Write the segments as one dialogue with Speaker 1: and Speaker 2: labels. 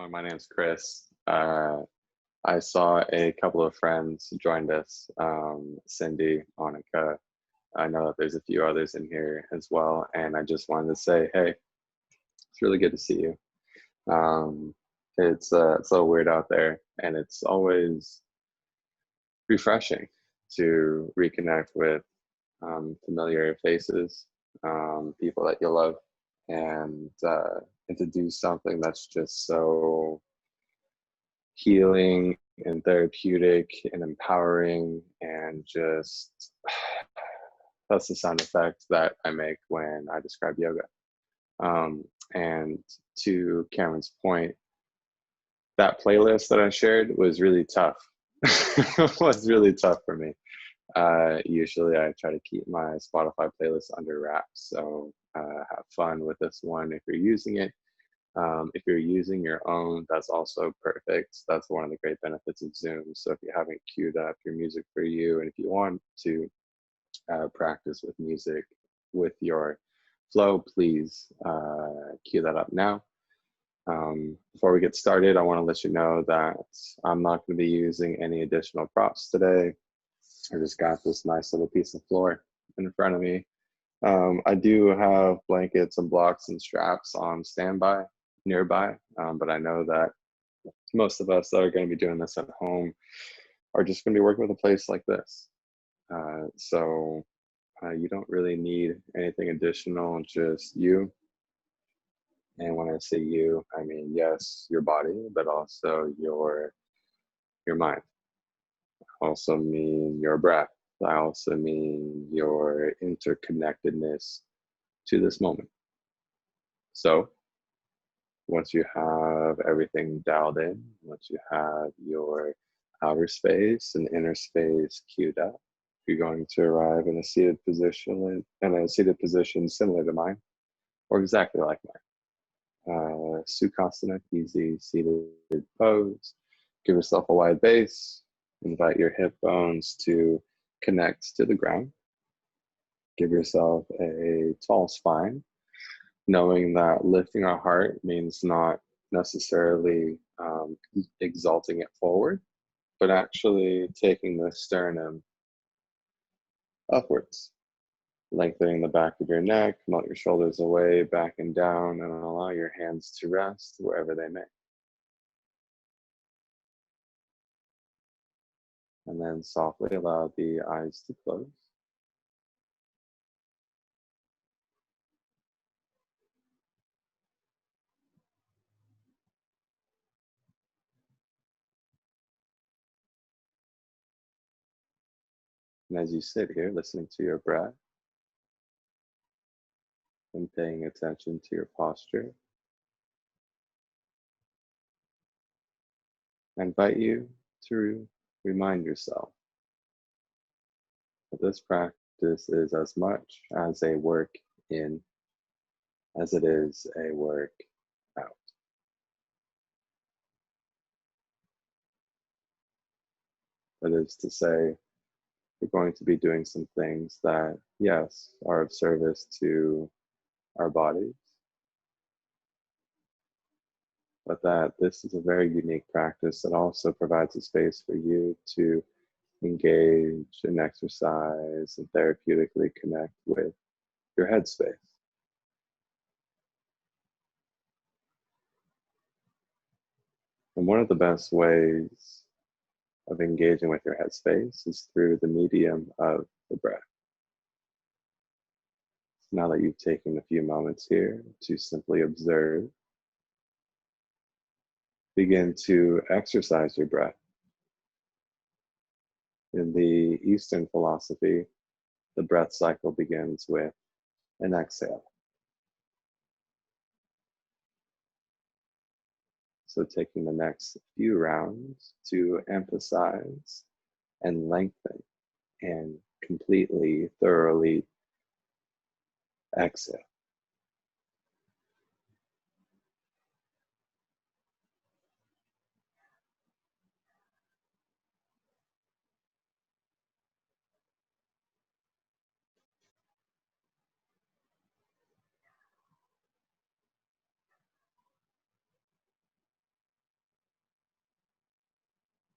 Speaker 1: My name's Chris. I saw a couple of friends joined us, Cindy, Monica. I know that there's a few others in here as well, and I just wanted to say, hey, it's really good to see you. It's so weird out there, and it's always refreshing to reconnect with familiar faces, people that you love, and to do something that's just so healing and therapeutic and empowering, and just that's the sound effect that I make when I describe yoga. And to Cameron's point, that playlist that I shared was really tough. Was really tough for me. Usually I try to keep my Spotify playlist under wraps, so have fun with this one if you're using it. If you're using your own, that's also perfect. That's one of the great benefits of Zoom. So if you haven't queued up your music for you, and if you want to practice with music with your flow, please cue that up now. Before we get started, I want to let you know that I'm not going to be using any additional props today. I just got this nice little piece of floor in front of me. I do have blankets and blocks and straps on standby nearby, but I know that most of us that are going to be doing this at home are just going to be working with a place like this. So you don't really need anything additional, just you. And when I say you, I mean, yes, your body, but also your mind. I also mean your breath. I also mean your interconnectedness to this moment. So once you have everything dialed in, once you have your outer space and inner space queued up, you're going to arrive in a seated position, similar to mine, or exactly like mine. Sukhasana, easy seated pose. Give yourself a wide base. Invite your hip bones to connect to the ground. Give yourself a tall spine, knowing that lifting our heart means not necessarily exalting it forward, but actually taking the sternum upwards, lengthening the back of your neck, melt your shoulders away, back and down, and allow your hands to rest wherever they may. And then softly allow the eyes to close. And as you sit here listening to your breath and paying attention to your posture, I invite you to remind yourself that this practice is as much as a work in as it is a work out. That is to say, we're going to be doing some things that, yes, are of service to our bodies, but that this is a very unique practice that also provides a space for you to engage and exercise and therapeutically connect with your headspace. And one of the best ways of engaging with your headspace is through the medium of the breath. Now that you've taken a few moments here to simply observe, begin to exercise your breath. In the Eastern philosophy, the breath cycle begins with an exhale. So taking the next few rounds to emphasize and lengthen and completely, thoroughly exhale.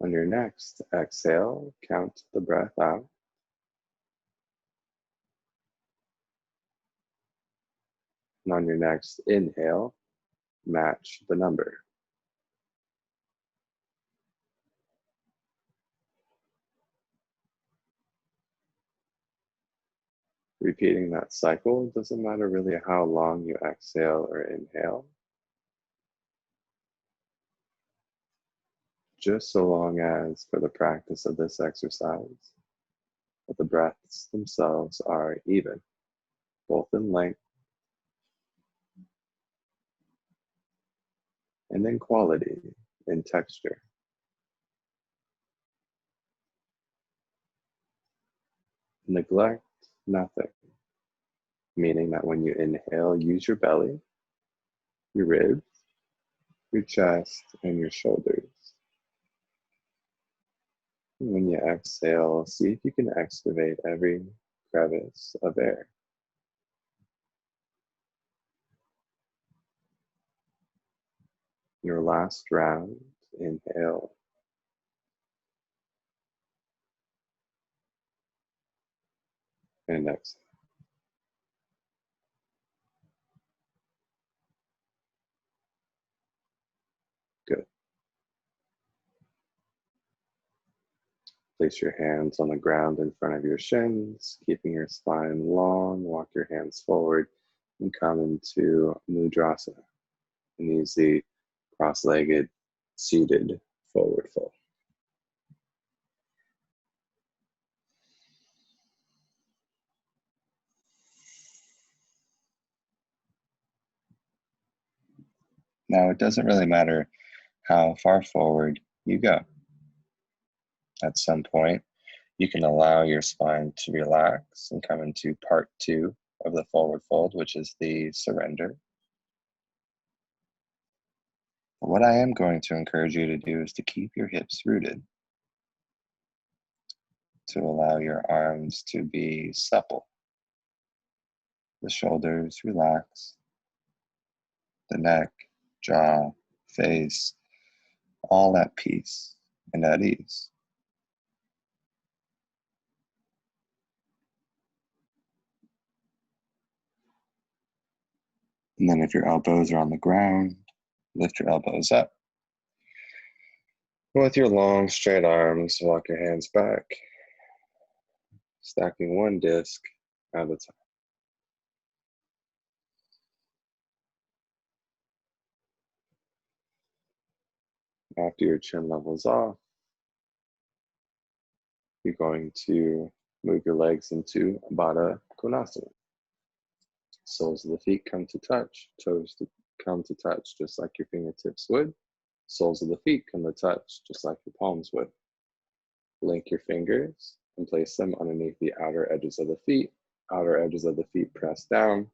Speaker 1: On your next exhale, count the breath out. And on your next inhale, match the number. Repeating that cycle, doesn't matter really how long you exhale or inhale, just so long as for the practice of this exercise, that the breaths themselves are even, both in length and in quality, in texture. Neglect nothing, meaning that when you inhale, use your belly, your ribs, your chest, and your shoulders. And when you exhale, see if you can excavate every crevice of air. Your last round, inhale. And exhale. Good. Place your hands on the ground in front of your shins, keeping your spine long. Walk your hands forward and come into Mudrasana. An easy cross-legged, seated forward fold. Now, it doesn't really matter how far forward you go. At some point, you can allow your spine to relax and come into part 2 of the forward fold, which is the surrender. But what I am going to encourage you to do is to keep your hips rooted, to allow your arms to be supple, the shoulders relaxed, the neck, jaw, face, all at peace and at ease. And then if your elbows are on the ground, lift your elbows up. With your long, straight arms, walk your hands back, stacking one disc at a time. After your chin levels off, you're going to move your legs into Baddha Konasana. Soles of the feet come to touch, toes to come to touch, just like your fingertips would. Soles of the feet come to touch, just like your palms would. Link your fingers and place them underneath the outer edges of the feet. Outer edges of the feet press down,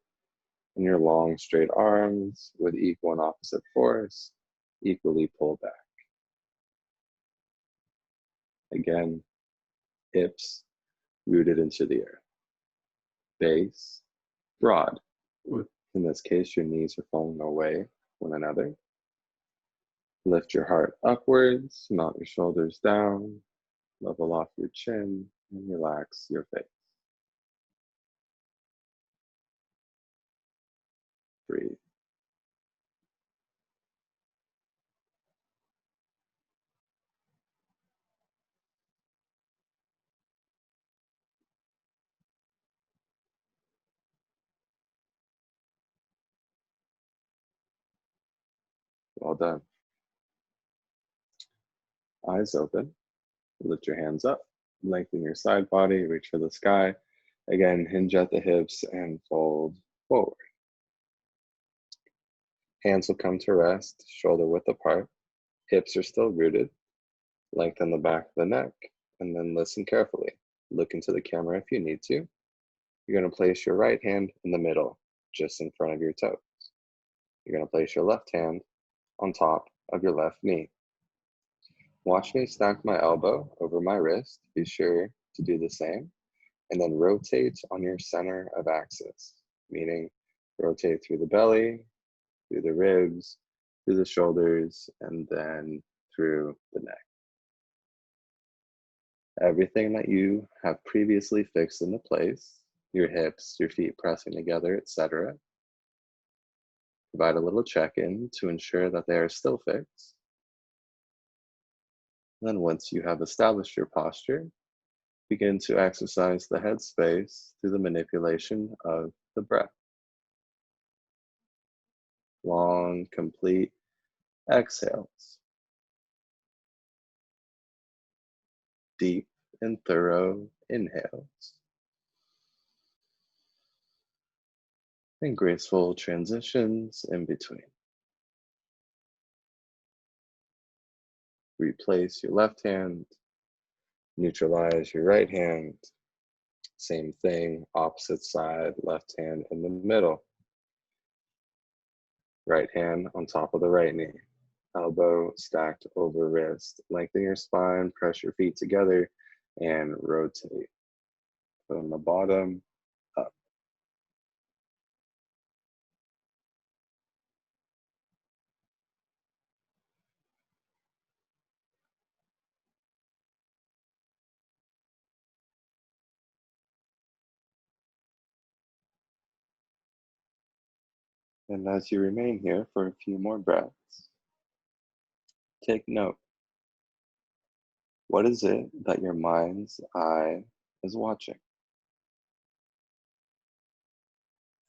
Speaker 1: and your long, straight arms with equal and opposite force equally pull back. Again, hips rooted into the earth. Base broad. In this case, your knees are falling away one another. Lift your heart upwards, melt your shoulders down, level off your chin, and relax your face. Breathe. Well done. Eyes open. Lift your hands up. Lengthen your side body. Reach for the sky. Again, hinge at the hips and fold forward. Hands will come to rest, shoulder width apart. Hips are still rooted. Lengthen the back of the neck, and then listen carefully. Look into the camera if you need to. You're going to place your right hand in the middle, just in front of your toes. You're going to place your left hand on top of your left knee. Watch me stack my elbow over my wrist. Be sure to do the same. And then rotate on your center of axis, meaning rotate through the belly, through the ribs, through the shoulders, and then through the neck. Everything that you have previously fixed into place, your hips, your feet pressing together, etc. Provide a little check-in to ensure that they are still fixed. Then once you have established your posture, begin to exercise the headspace through the manipulation of the breath. Long, complete exhales. Deep and thorough inhales. And graceful transitions in between. Replace your left hand, neutralize your right hand. Same thing, opposite side, left hand in the middle. Right hand on top of the right knee. Elbow stacked over wrist. Lengthen your spine, press your feet together, and rotate. From the bottom up. And as you remain here for a few more breaths, take note. What is it that your mind's eye is watching?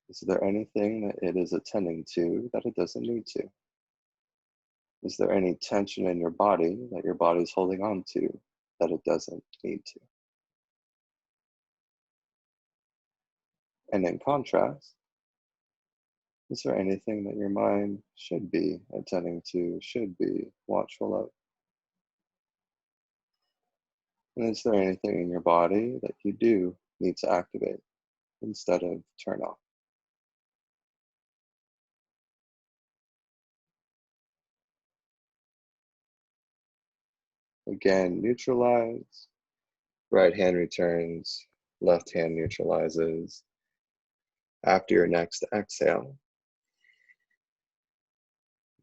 Speaker 1: Is there anything that it is attending to that it doesn't need to? Is there any tension in your body that your body's holding on to that it doesn't need to? And in contrast, is there anything that your mind should be attending to, should be watchful of? And is there anything in your body that you do need to activate instead of turn off? Again, neutralize. Right hand returns, left hand neutralizes. After your next exhale,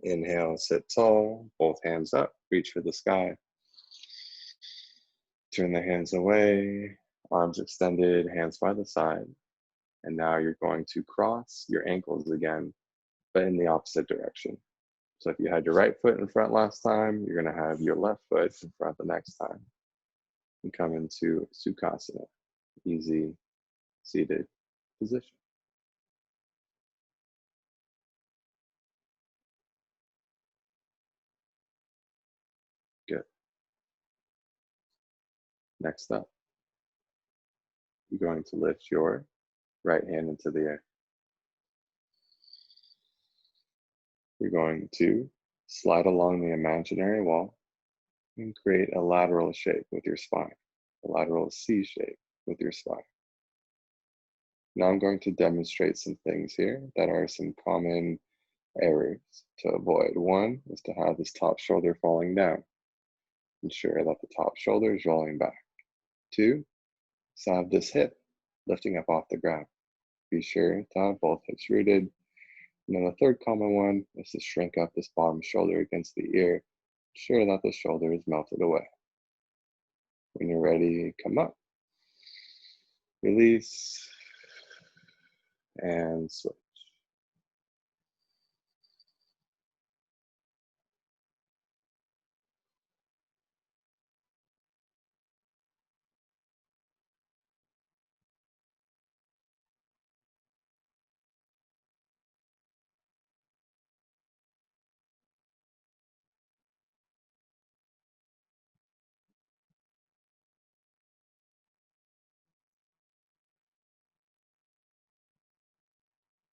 Speaker 1: inhale, sit tall, both hands up, reach for the sky. Turn the hands away, arms extended, hands by the side. And now you're going to cross your ankles again, but in the opposite direction. So if you had your right foot in front last time, you're going to have your left foot in front the next time. And come into Sukhasana, easy seated position. Good. Next up, you're going to lift your right hand into the air. You're going to slide along the imaginary wall and create a lateral shape with your spine, a lateral C shape with your spine. Now I'm going to demonstrate some things here that are some common errors to avoid. One is to have this top shoulder falling down. Ensure that the top shoulder is rolling back. Two, is have this hip lifting up off the ground. Be sure to have both hips rooted. And then the third common one is to shrink up this bottom shoulder against the ear. Ensure that the shoulder is melted away. When you're ready, come up. Release. And switch.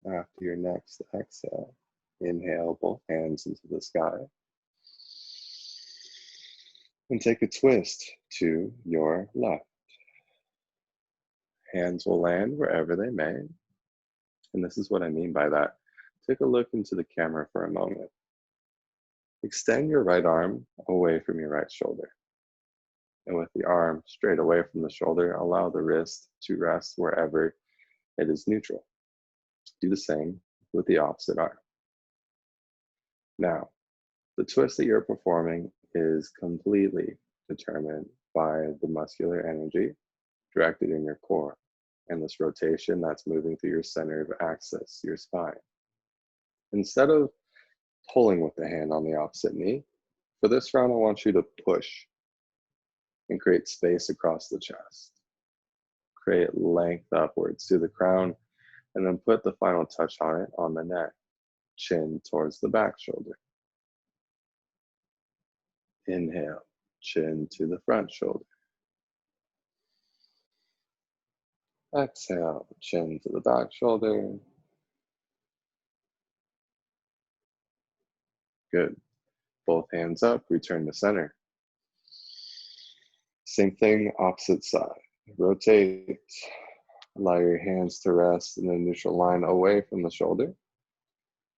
Speaker 1: After your next exhale, inhale both hands into the sky. And take a twist to your left. Hands will land wherever they may. And this is what I mean by that. Take a look into the camera for a moment. Extend your right arm away from your right shoulder. And with the arm straight away from the shoulder, allow the wrist to rest wherever it is neutral. Do the same with the opposite arm. Now, the twist that you're performing is completely determined by the muscular energy directed in your core and this rotation that's moving through your center of axis, your spine. Instead of pulling with the hand on the opposite knee, for this round, I want you to push and create space across the chest. Create length upwards to the crown, and then put the final touch on it on the neck, chin towards the back shoulder. Inhale, chin to the front shoulder. Exhale, chin to the back shoulder. Good. Both hands up, return to center. Same thing, opposite side. Rotate. Allow your hands to rest in the neutral line away from the shoulder.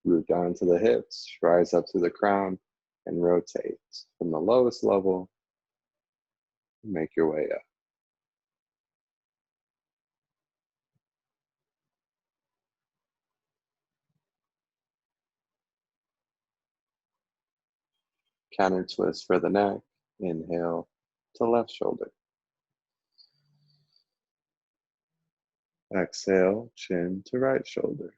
Speaker 1: Root down to the hips, rise up to the crown, and rotate from the lowest level. Make your way up. Counter twist for the neck. Inhale to left shoulder. Exhale, chin to right shoulder.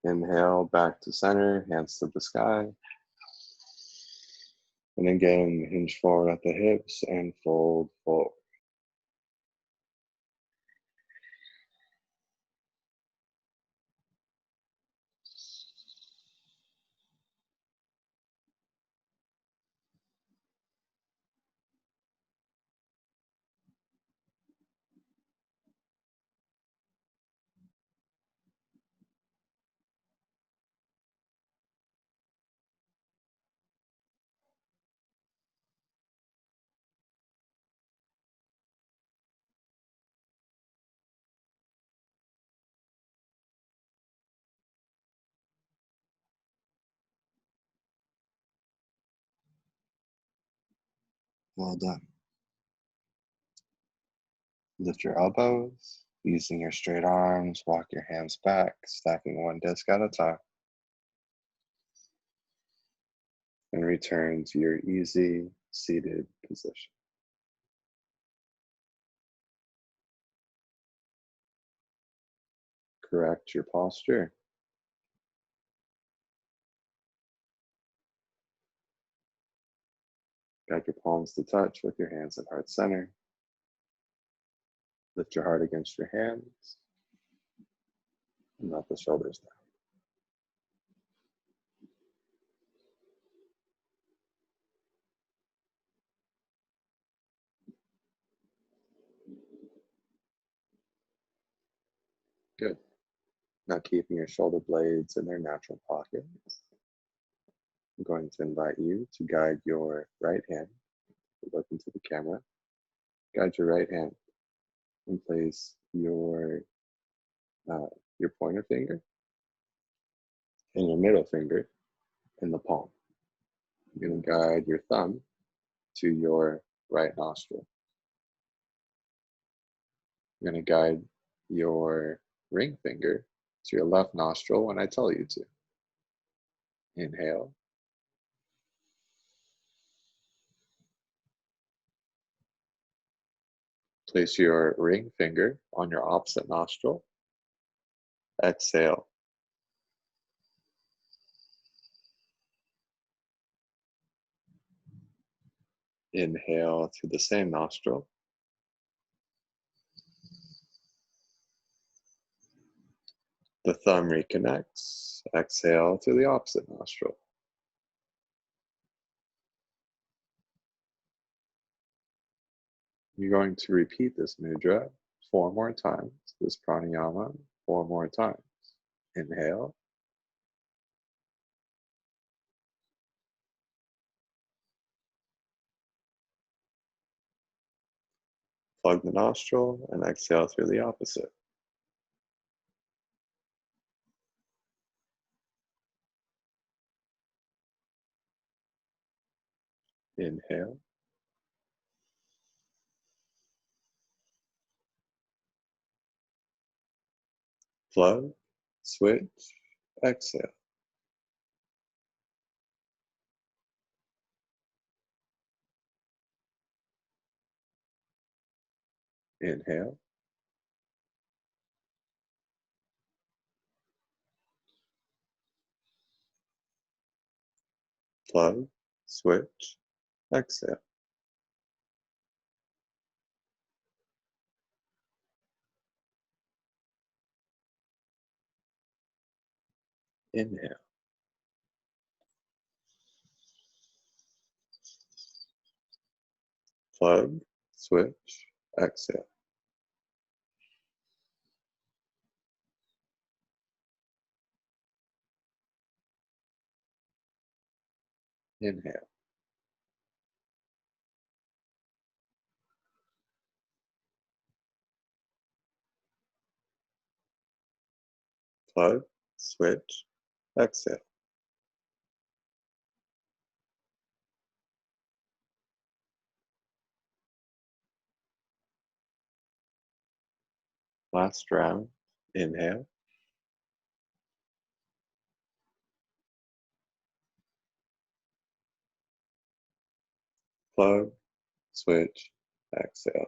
Speaker 1: Inhale, back to center, hands to the sky. And again, hinge forward at the hips and fold forward. Well done. Lift your elbows, using your straight arms, walk your hands back, stacking one disc at a time. And return to your easy seated position. Correct your posture. Guide your palms to touch with your hands at heart center. Lift your heart against your hands and let the shoulders down. Good. Now keeping your shoulder blades in their natural pockets, I'm going to invite you to guide your right hand, look into the camera, guide your right hand and place your pointer finger and your middle finger in the palm. You're going to guide your thumb to your right nostril. You're going to guide your ring finger to your left nostril when I tell you to. Inhale. Place your ring finger on your opposite nostril. Exhale. Inhale to the same nostril. The thumb reconnects. Exhale to the opposite nostril. You're going to repeat this mudra 4 more times, this pranayama 4 more times. Inhale. Plug the nostril and exhale through the opposite. Inhale. Plug, switch, exhale. Inhale. Plug, switch, exhale. Inhale. Plug, switch, exhale. Inhale. Plug, switch, exhale. Last round. Inhale. Plug, switch, exhale.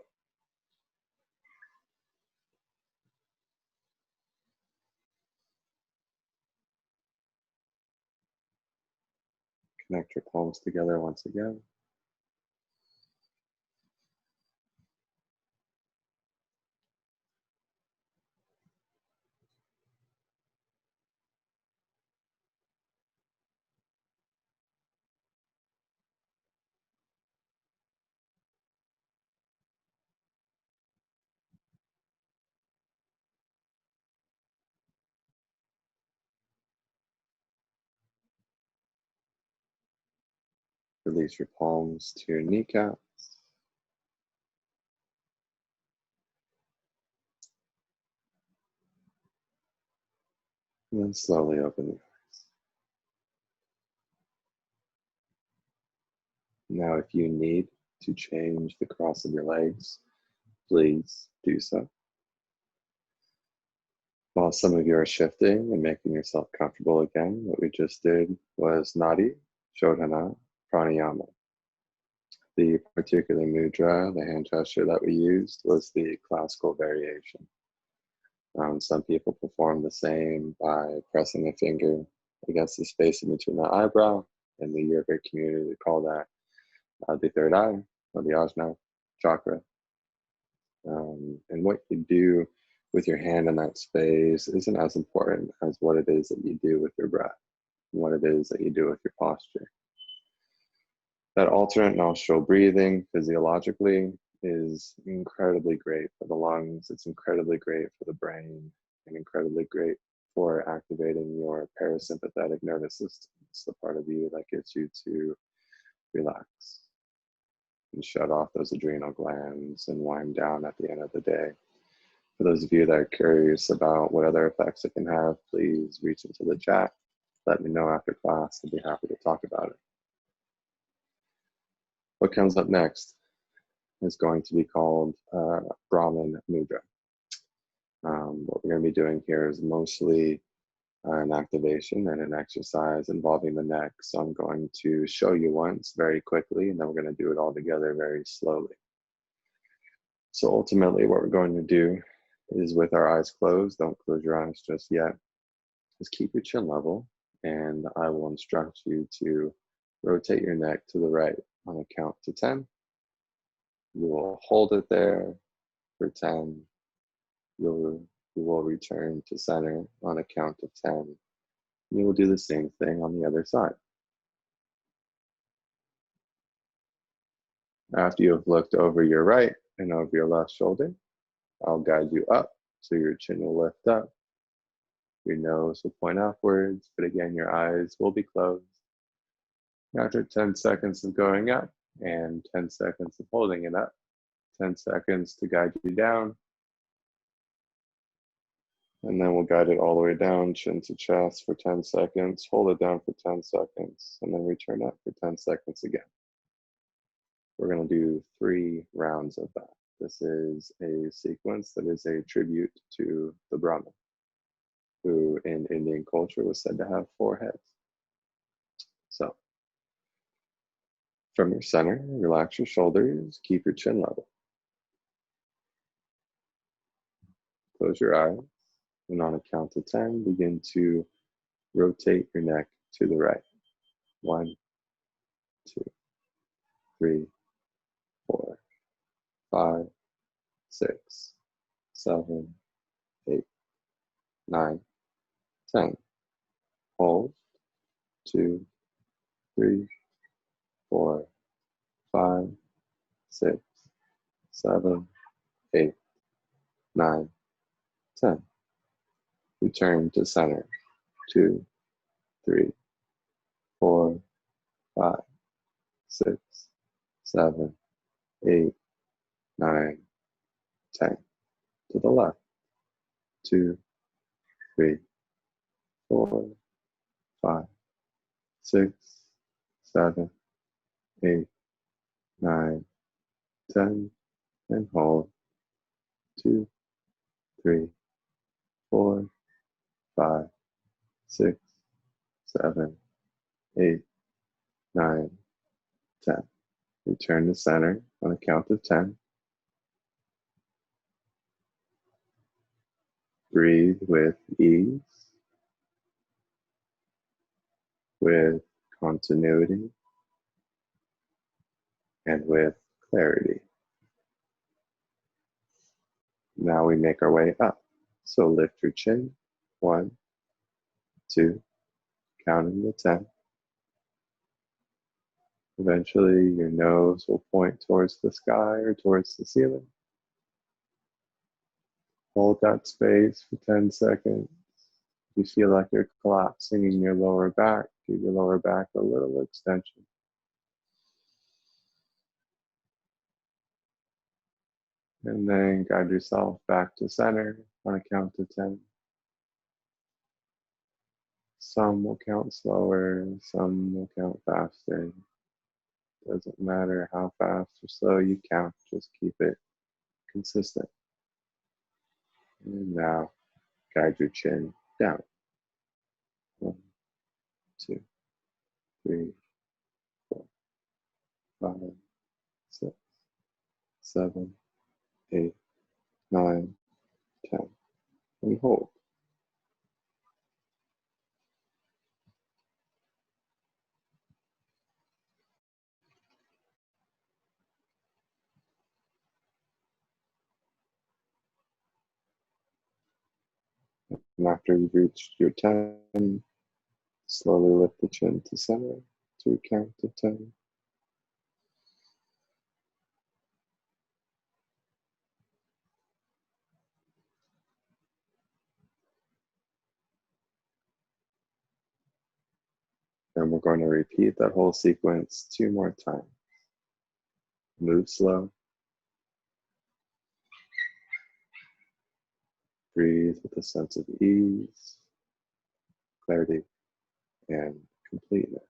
Speaker 1: Connect your palms together once again. Release your palms to your kneecaps. And then slowly open the eyes. Now, if you need to change the cross of your legs, please do so. While some of you are shifting and making yourself comfortable again, what we just did was Nadi, Shodhana, Pranayama. The particular mudra, the hand gesture that we used, was the classical variation. Some people perform the same by pressing a finger against the space in between the eyebrow. In the yoga community, we call that the third eye, or the ajna chakra. And what you do with your hand in that space isn't as important as what it is that you do with your breath, and what it is that you do with your posture. That alternate nostril breathing physiologically is incredibly great for the lungs. It's incredibly great for the brain, and incredibly great for activating your parasympathetic nervous system. It's the part of you that gets you to relax and shut off those adrenal glands and wind down at the end of the day. For those of you that are curious about what other effects it can have, please reach into the chat. Let me know after class. I'd be happy to talk about it. What comes up next is going to be called Brahmin Mudra. What we're going to be doing here is mostly an activation and an exercise involving the neck. So I'm going to show you once very quickly, and then we're going to do it all together very slowly. So ultimately what we're going to do is, with our eyes closed, don't close your eyes just yet, just keep your chin level, and I will instruct you to rotate your neck to the right on a count to 10. You will hold it there for 10. You will return to center on a count of 10. You will do the same thing on the other side. After you have looked over your right and over your left shoulder, I'll guide you up, so your chin will lift up. Your nose will point upwards, but again, your eyes will be closed. After 10 seconds of going up and 10 seconds of holding it up, 10 seconds to guide you down. And then we'll guide it all the way down, chin to chest for 10 seconds, hold it down for 10 seconds, and then return up for 10 seconds again. We're going to do 3 rounds of that. This is a sequence that is a tribute to the Brahmin, who in Indian culture was said to have 4 heads. So, from your center, relax your shoulders, keep your chin level. Close your eyes, and on a count of 10, begin to rotate your neck to the right. 1, 2, 3, 4, 5, 6, 7, 8, 9, 10. Hold. 2, 3, 4, 5, 6, 7, 8, 9, 10. Return to center. 2, 3, 4, 5, 6, 7, 8, 9, 10. To the left. 2, 3, 4, 5, 6, 7, 8, 9, 10. And hold. 2, 3, 4, 5, 6, 7, 8, 9, 10. Return to center on a count of 10. Breathe with ease, with continuity, and with clarity. Now we make our way up. So lift your chin. 1, 2, counting to 10. Eventually, your nose will point towards the sky or towards the ceiling. Hold that space for 10 seconds. If you feel like you're collapsing in your lower back, give your lower back a little extension. And then guide yourself back to center on a count of 10. Some will count slower, some will count faster. Doesn't matter how fast or slow you count, just keep it consistent. And now guide your chin down. 1, 2, 3, 4, 5, 6, 7, 8, 9, 10. And hold. And after you've reached your 10, slowly lift the chin to center to a count of 10. And we're going to repeat that whole sequence 2 more times. Move slow. Breathe with a sense of ease, clarity, and completeness.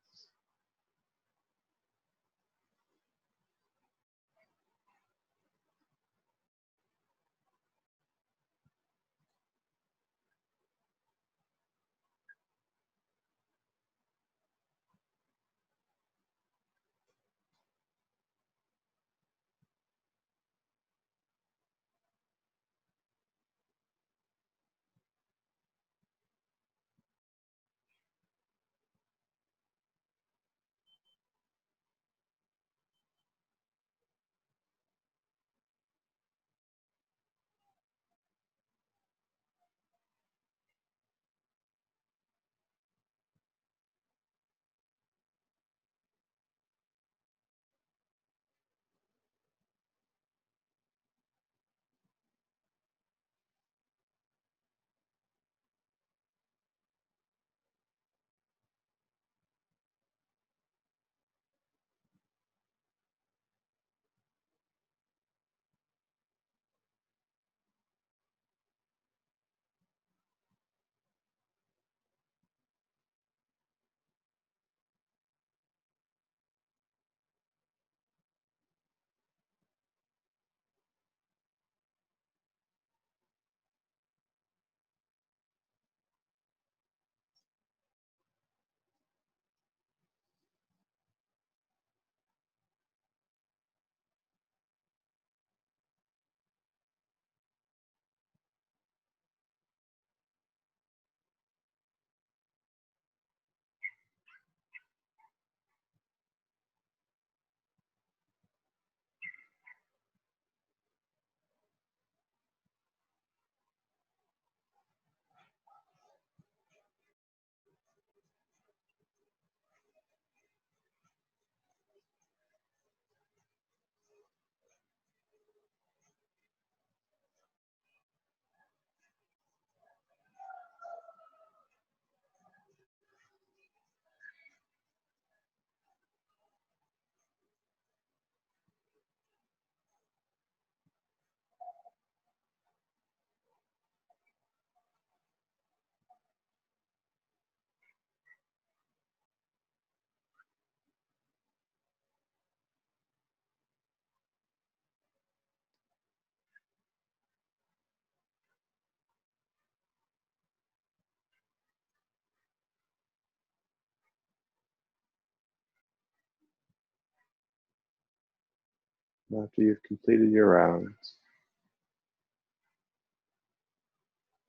Speaker 1: After you've completed your round,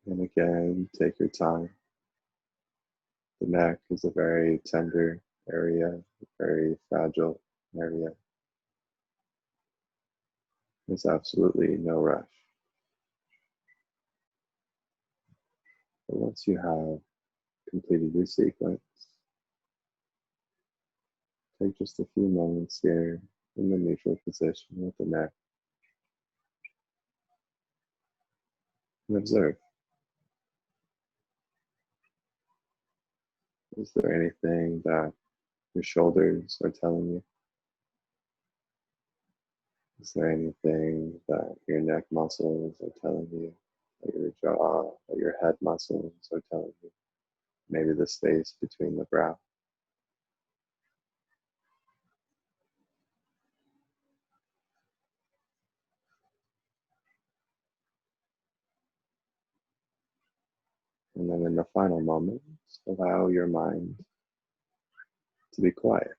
Speaker 1: and again, take your time. The neck is a very tender area, very fragile area. There's absolutely no rush. But once you have completed your sequence, take just a few moments here in the neutral position with the neck and observe. Is there anything that your shoulders are telling you? Is there anything that your neck muscles are telling you? That your jaw, that your head muscles are telling you? Maybe the space between the brow. And then in the final moment, allow your mind to be quiet.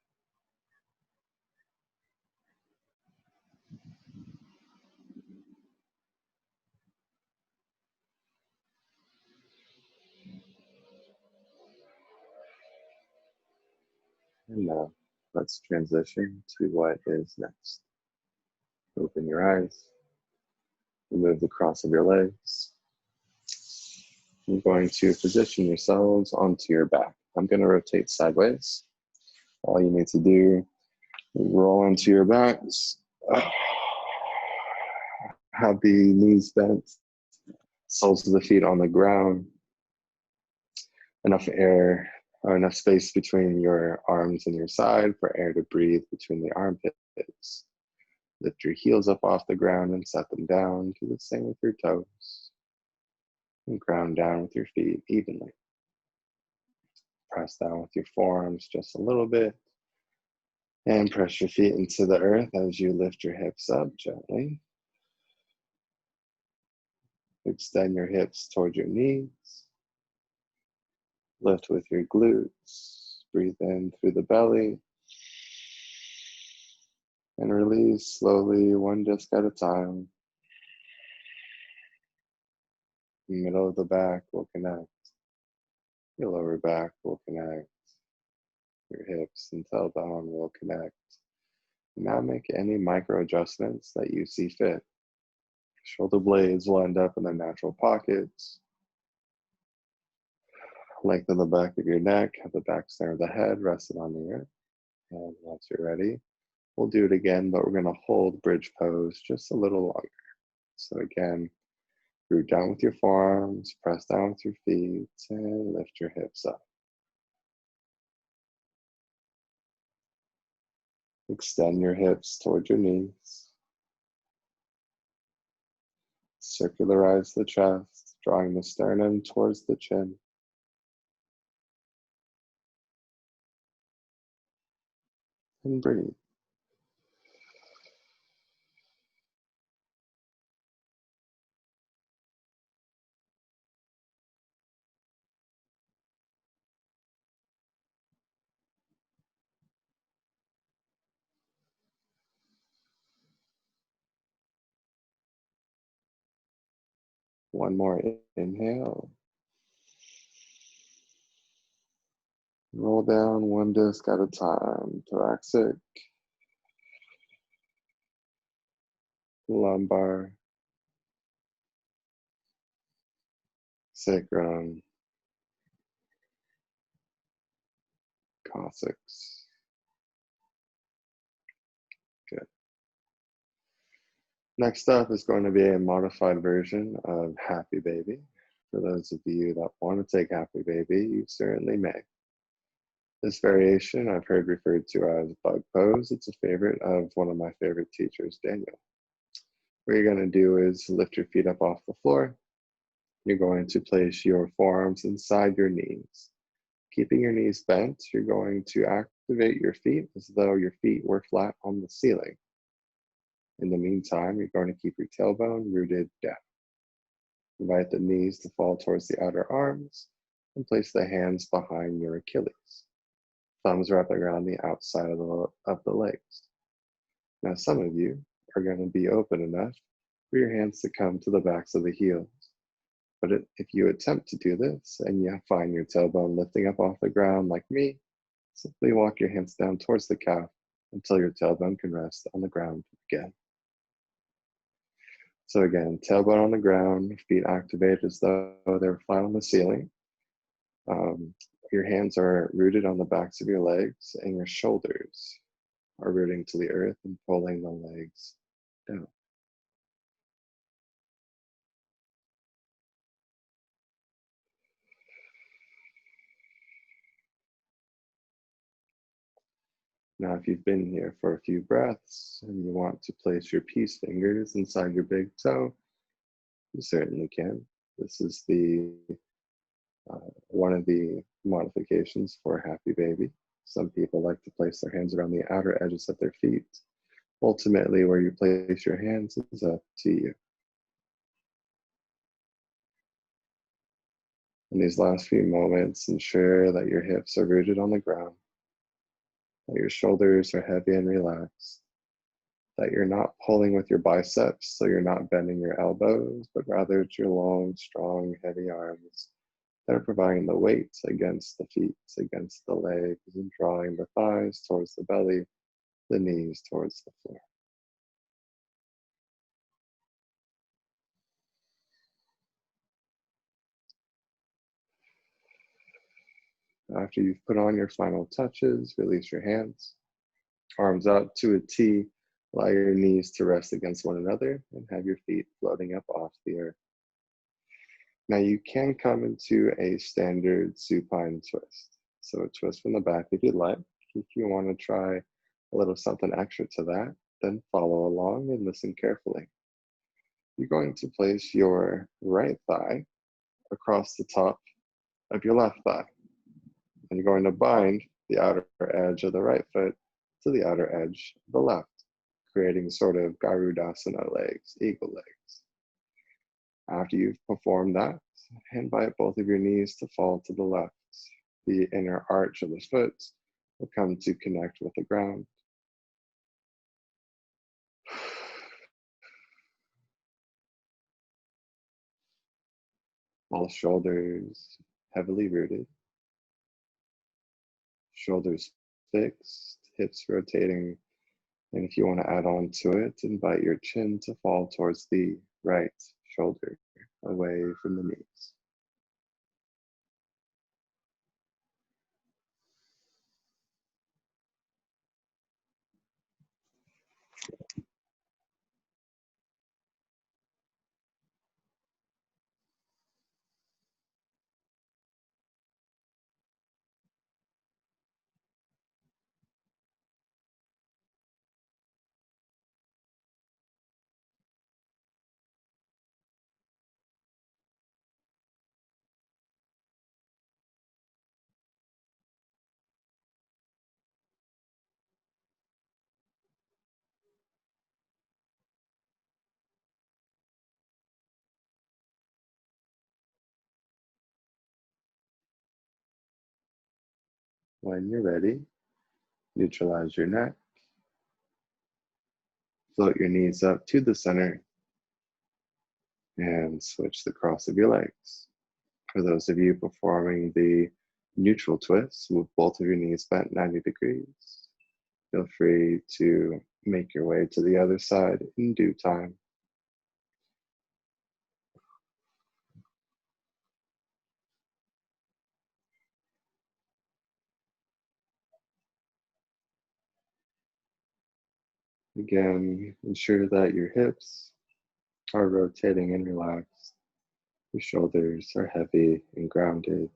Speaker 1: And now let's transition to what is next. Open your eyes, remove the cross of your legs. You're going to position yourselves onto your back. I'm going to rotate sideways. All you need to do is roll onto your backs. Have the knees bent, soles of the feet on the ground. Enough air, or enough space between your arms and your side for air to breathe between the armpits. Lift your heels up off the ground and set them down. Do the same with your toes. And ground down with your feet evenly. Press down with your forearms just a little bit. And press your feet into the earth as you lift your hips up gently. Extend your hips toward your knees. Lift with your glutes. Breathe in through the belly. And release slowly, one disc at a time. The middle of the back will connect. Your lower back will connect. Your hips and tailbone will connect. Now make any micro adjustments that you see fit. Shoulder blades will end up in their natural pockets. Lengthen the back of your neck, have the back center of the head rested on the earth. And once you're ready, we'll do it again, but we're going to hold bridge pose just a little longer. So again, root down with your forearms, press down with your feet, and lift your hips up. Extend your hips toward your knees. Circularize the chest, drawing the sternum towards the chin. And breathe. One more inhale. Roll down one disc at a time. Thoracic, lumbar, sacrum, coccyx. Good. Next up is going to be a modified version of Happy Baby. For those of you that want to take Happy Baby, you certainly may. This variation I've heard referred to as bug pose. It's a favorite of one of my favorite teachers, Daniel. What you're going to do is lift your feet up off the floor. You're going to place your forearms inside your knees. Keeping your knees bent, you're going to activate your feet as though your feet were flat on the ceiling. In the meantime, you're going to keep your tailbone rooted down. Invite the knees to fall towards the outer arms and place the hands behind your Achilles. Thumbs wrapping around the outside of the legs. Now, some of you are going to be open enough for your hands to come to the backs of the heels. But if you attempt to do this and you find your tailbone lifting up off the ground like me, simply walk your hands down towards the calf until your tailbone can rest on the ground again. So again, tailbone on the ground, feet activated as though they're flat on the ceiling. Your hands are rooted on the backs of your legs, and your shoulders are rooting to the earth and pulling the legs down. Now, if you've been here for a few breaths and you want to place your peace fingers inside your big toe, you certainly can. This is one of the modifications for a happy baby. Some people like to place their hands around the outer edges of their feet. Ultimately, where you place your hands is up to you. In these last few moments, ensure that your hips are rooted on the ground, that your shoulders are heavy and relaxed, that you're not pulling with your biceps, so you're not bending your elbows, but rather it's your long, strong, heavy arms that are providing the weight against the feet, against the legs, and drawing the thighs towards the belly, the knees towards the floor. After you've put on your final touches, release your hands, arms out to a T, allow your knees to rest against one another, and have your feet floating up off the earth. Now you can come into a standard supine twist. So a twist from the back if you'd like. If you want to try a little something extra to that, then follow along and listen carefully. You're going to place your right thigh across the top of your left thigh. And you're going to bind the outer edge of the right foot to the outer edge of the left, creating sort of Garudasana legs, eagle legs. After you've performed that, invite both of your knees to fall to the left. The inner arch of the foot will come to connect with the ground. Both shoulders heavily rooted. Shoulders fixed, hips rotating. And if you want to add on to it, invite your chin to fall towards the right shoulder, away from the knees. When you're ready, neutralize your neck. Float your knees up to the center and switch the cross of your legs. For those of you performing the neutral twist with both of your knees bent 90 degrees, feel free to make your way to the other side in due time. Again, ensure that your hips are rotating and relaxed. Your shoulders are heavy and grounded.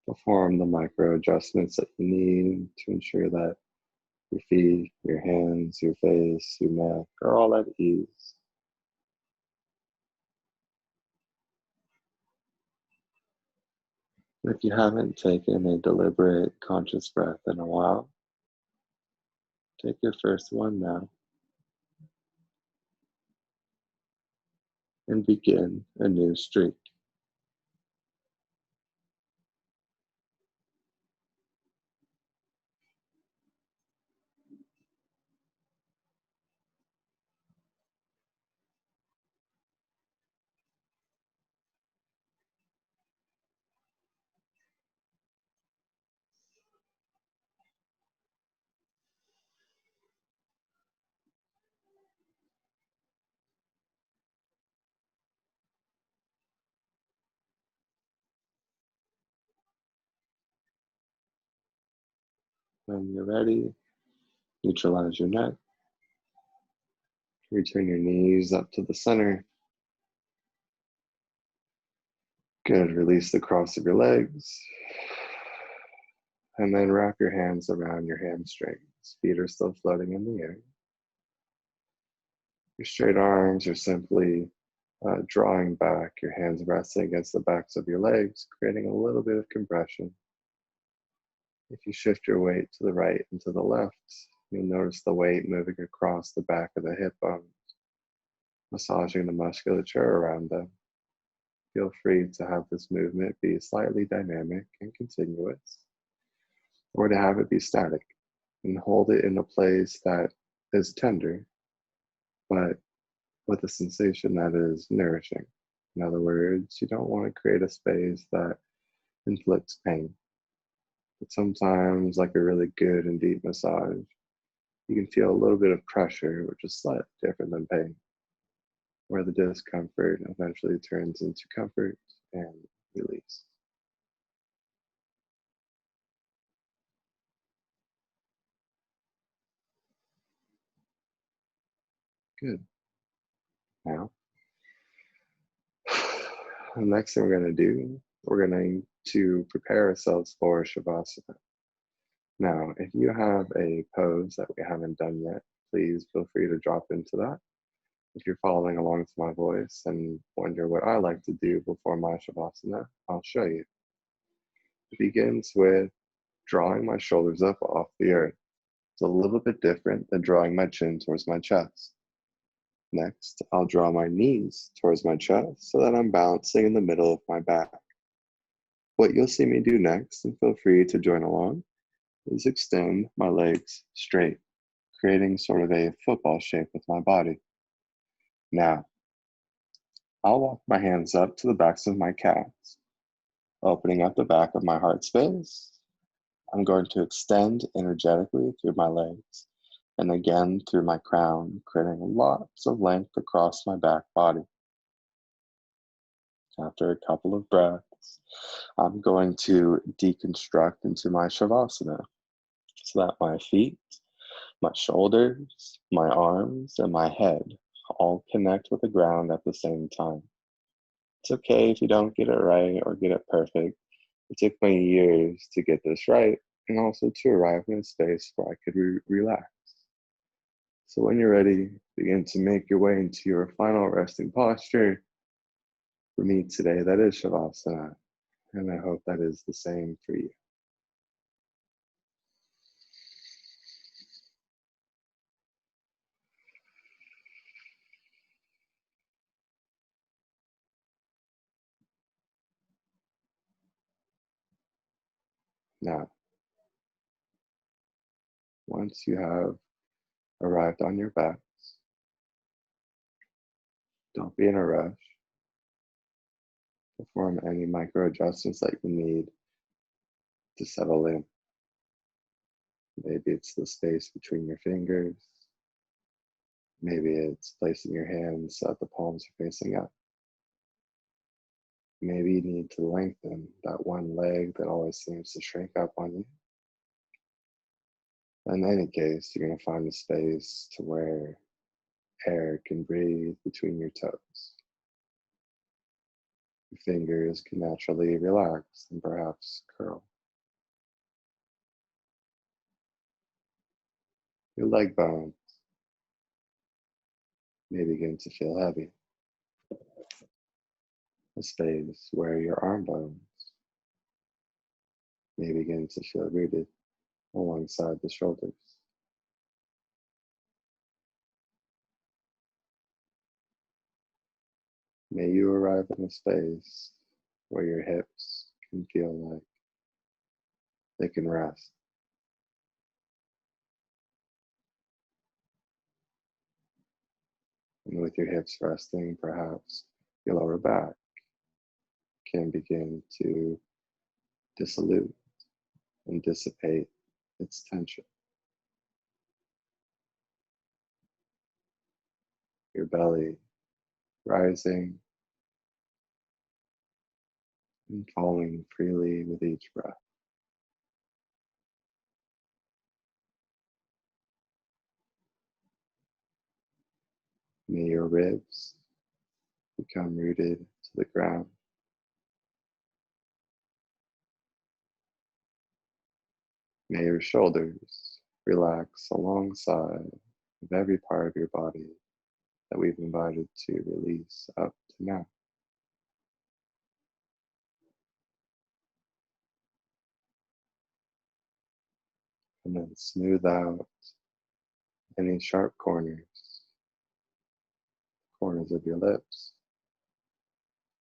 Speaker 1: Perform the micro adjustments that you need to ensure that your feet, your hands, your face, your neck are all at ease. If you haven't taken a deliberate, conscious breath in a while, take your first one now and begin a new streak. When you're ready, neutralize your neck. Return your knees up to the center. Good. Release the cross of your legs. And then wrap your hands around your hamstrings. Feet are still floating in the air. Your straight arms are simply drawing back, your hands resting against the backs of your legs, creating a little bit of compression. If you shift your weight to the right and to the left, you'll notice the weight moving across the back of the hip bones, massaging the musculature around them. Feel free to have this movement be slightly dynamic and continuous, or to have it be static and hold it in a place that is tender, but with a sensation that is nourishing. In other words, you don't want to create a space that inflicts pain. But sometimes, like a really good and deep massage, you can feel a little bit of pressure, which is slightly different than pain, where the discomfort eventually turns into comfort and release. Good. Now, the next thing we're going to do, we're going to prepare ourselves for Shavasana. Now, if you have a pose that we haven't done yet, please feel free to drop into that. If you're following along to my voice and wonder what I like to do before my Shavasana, I'll show you. It begins with drawing my shoulders up off the earth. It's a little bit different than drawing my chin towards my chest. Next, I'll draw my knees towards my chest so that I'm balancing in the middle of my back. What you'll see me do next, and feel free to join along, is extend my legs straight, creating sort of a football shape with my body. Now, I'll walk my hands up to the backs of my calves, opening up the back of my heart space. I'm going to extend energetically through my legs and again through my crown, creating lots of length across my back body. After a couple of breaths, I'm going to deconstruct into my Shavasana so that my feet, my shoulders, my arms, and my head all connect with the ground at the same time. It's okay if you don't get it right or get it perfect. It took me years to get this right and also to arrive in a space where I could relax. So when you're ready, begin to make your way into your final resting posture. For me today, that is Shavasana, and I hope that is the same for you. Now, once you have arrived on your backs, don't be in a rush. Perform any micro adjustments that you need to settle in. Maybe it's the space between your fingers. Maybe it's placing your hands so that the palms are facing up. Maybe you need to lengthen that one leg that always seems to shrink up on you. In any case, you're going to find a space to where air can breathe between your toes. Your fingers can naturally relax and perhaps curl. Your leg bones may begin to feel heavy. A space where your arm bones may begin to feel rooted alongside the shoulders. May you arrive in a space where your hips can feel like they can rest. And with your hips resting, perhaps your lower back can begin to dissolute and dissipate its tension. Your belly rising and falling freely with each breath. May your ribs become rooted to the ground. May your shoulders relax alongside of every part of your body that we've invited to release up to now. And then smooth out any sharp corners of your lips,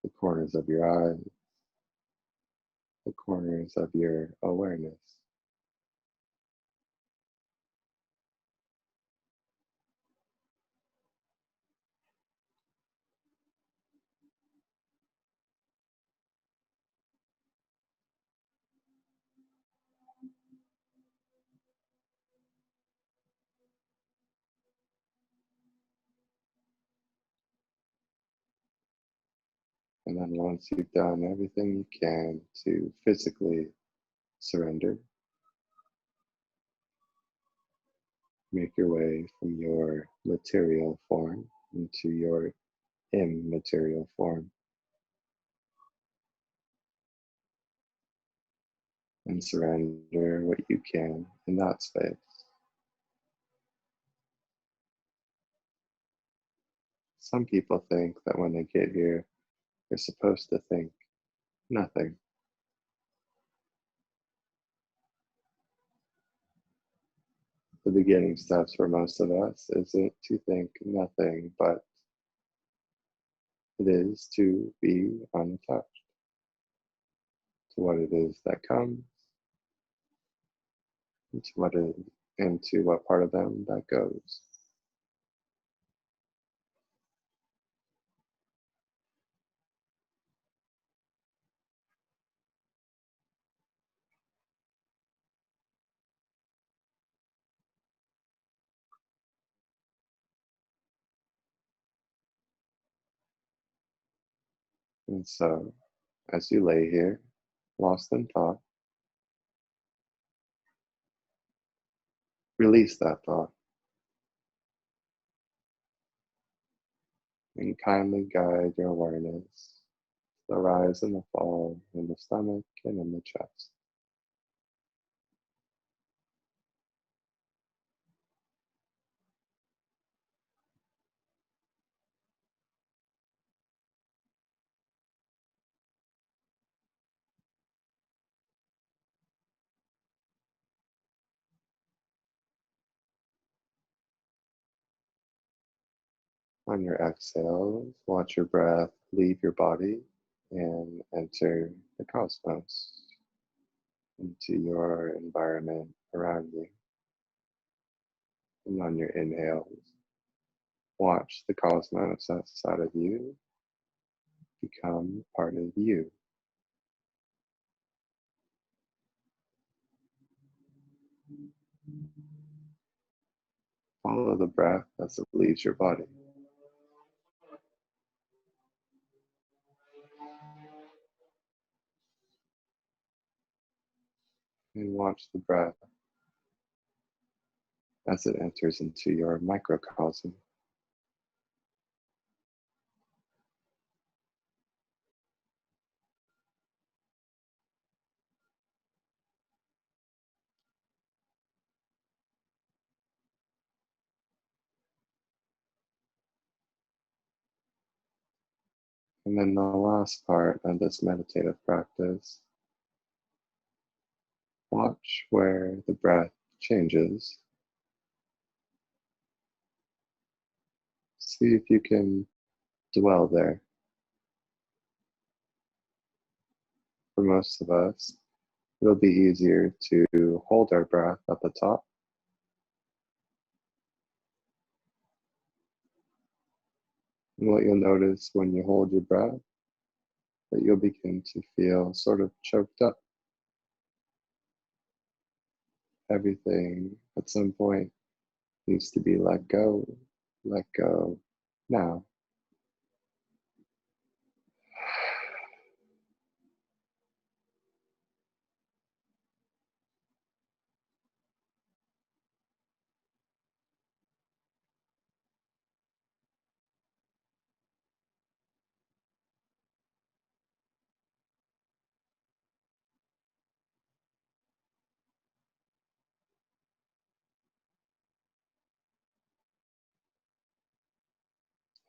Speaker 1: the corners of your eyes, the corners of your awareness. And then once you've done everything you can to physically surrender, make your way from your material form into your immaterial form and surrender what you can in that space. Some people think that when they get here, they're supposed to think nothing. The beginning steps for most of us isn't to think nothing, but it is to be unattached to what it is that comes, and to what part of them that goes. And so, as you lay here, lost in thought, release that thought and kindly guide your awareness to the rise and the fall in the stomach and in the chest. On your exhales, watch your breath leave your body and enter the cosmos, into your environment around you. And on your inhales, watch the cosmos outside of you become part of you. Follow the breath as it leaves your body. And watch the breath as it enters into your microcosm. And then the last part of this meditative practice, watch where the breath changes. See if you can dwell there. For most of us, it'll be easier to hold our breath at the top. And what you'll notice when you hold your breath, that you'll begin to feel sort of choked up. Everything at some point needs to be let go now.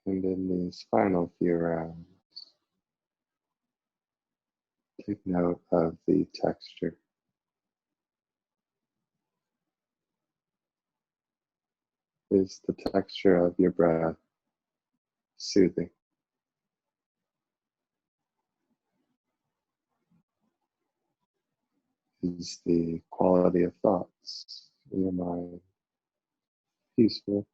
Speaker 1: And in these final few rounds, take note of the texture. Is the texture of your breath soothing? Is the quality of thoughts in your mind peaceful?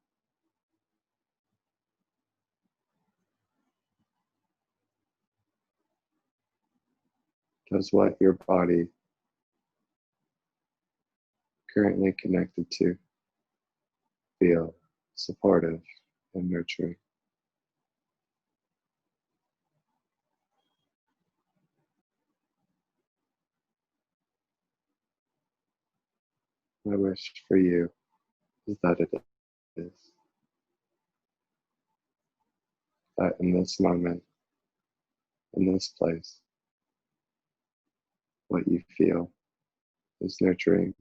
Speaker 1: Does what your body currently connected to feel supportive and nurturing? My wish for you is that it is. That in this moment, in this place, what you feel is nurturing,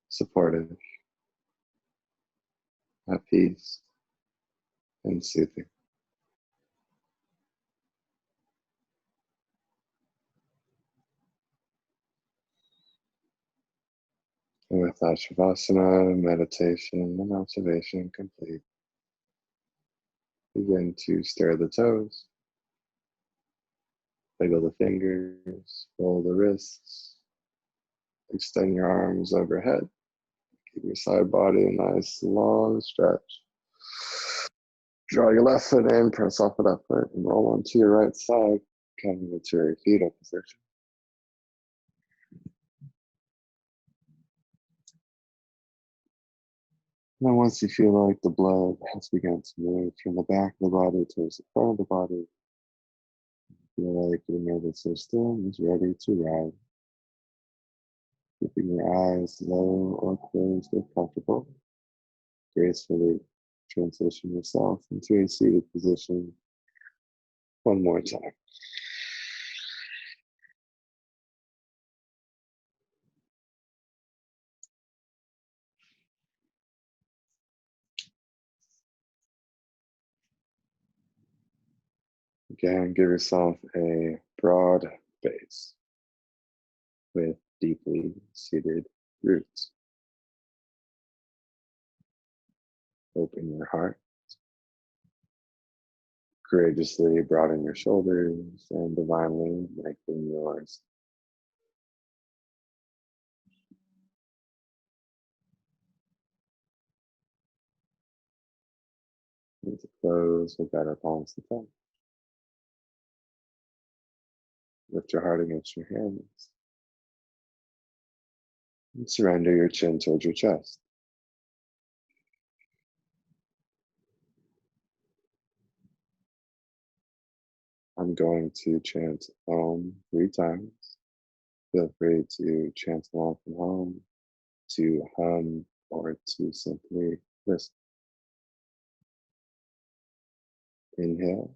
Speaker 1: supportive, at peace, and soothing. And with that Shavasana, meditation, and observation complete, begin to stir the toes, wiggle the fingers, roll the wrists, extend your arms overhead, give your side body a nice long stretch. Draw your left foot in, press off the left foot, and roll onto your right side, coming into your fetal position. Now once you feel like the blood has begun to move from the back of the body towards the front of the body, feel like your nervous system is ready to ride. Keeping your eyes low or closed if comfortable, gracefully transition yourself into a seated position one more time. Again, give yourself a broad base with deeply seated roots. Open your heart. Courageously broaden your shoulders and divinely lengthen yours. And to close, we've got our palms to touch. Lift your heart against your hands. And surrender your chin towards your chest. I'm going to chant Om 3 times. Feel free to chant along from home, to hum, or to simply listen. Inhale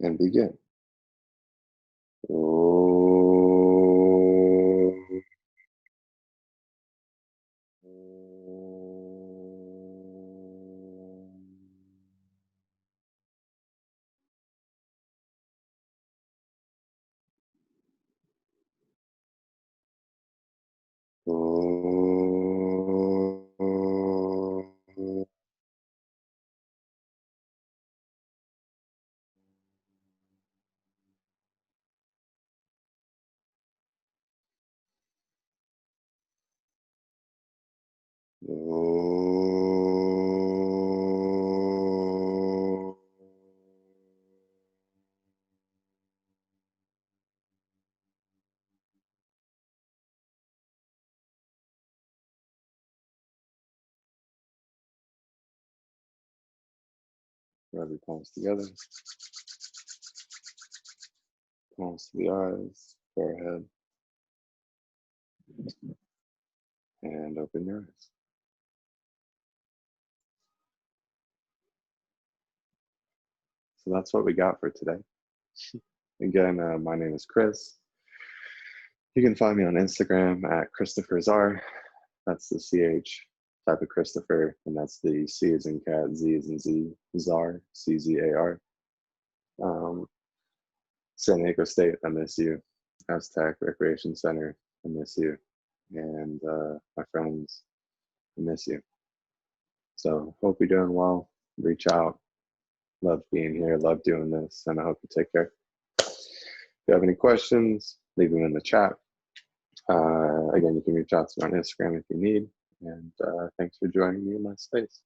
Speaker 1: and begin. Rub your palms together. Palms to the eyes, forehead, and open your eyes. So that's what we got for today. Again, my name is Chris. You can find me on Instagram at Christopher Czar. That's the CH type of Christopher, and that's the C as in cat, Z as in Z, Czar, CZAR. San Diego State, I miss you. Aztec Recreation Center, I miss you. And my friends, I miss you. So hope you're doing well. Reach out. Love being here. Love doing this. And I hope you take care. If you have any questions, leave them in the chat. Again, you can reach out to me on Instagram if you need. And thanks for joining me in my space.